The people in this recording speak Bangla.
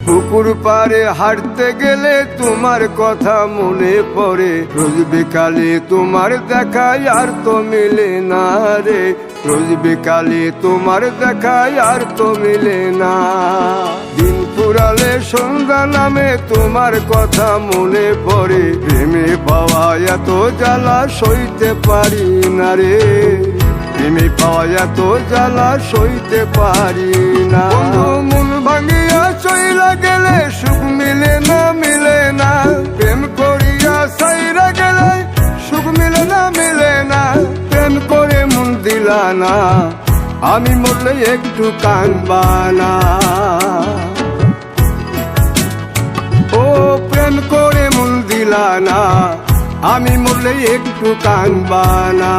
পুকুর পাড়ে হাঁটতে গেলে তোমার কথা মনে পড়ে, রোজ বিকালে তোমার দেখায় আর তো মিলে না রে, রোজ বিকালে তোমার দেখায় আর তো মিলে না। দিন ফুরালে সন্ধ্যা নামে তোমার কথা মনে পড়ে, প্রেমে পাওয়া এত জ্বালা সইতে পারি না রে, প্রেমে পাওয়া এত জ্বালা সইতে পারি না। মন ভাঙিয়া চইলা গেলে সুখ মিলে না, মিলে না, প্রেম করিয়া সাইরা গেলে সুখ মিলে না, মিলে না, প্রেম করে মন দিলা না, আমি মরলে একটু কাঁদবা না। ও প্রেম করে মন দিলা না, আমি মরলে একটু কাঁদবা না।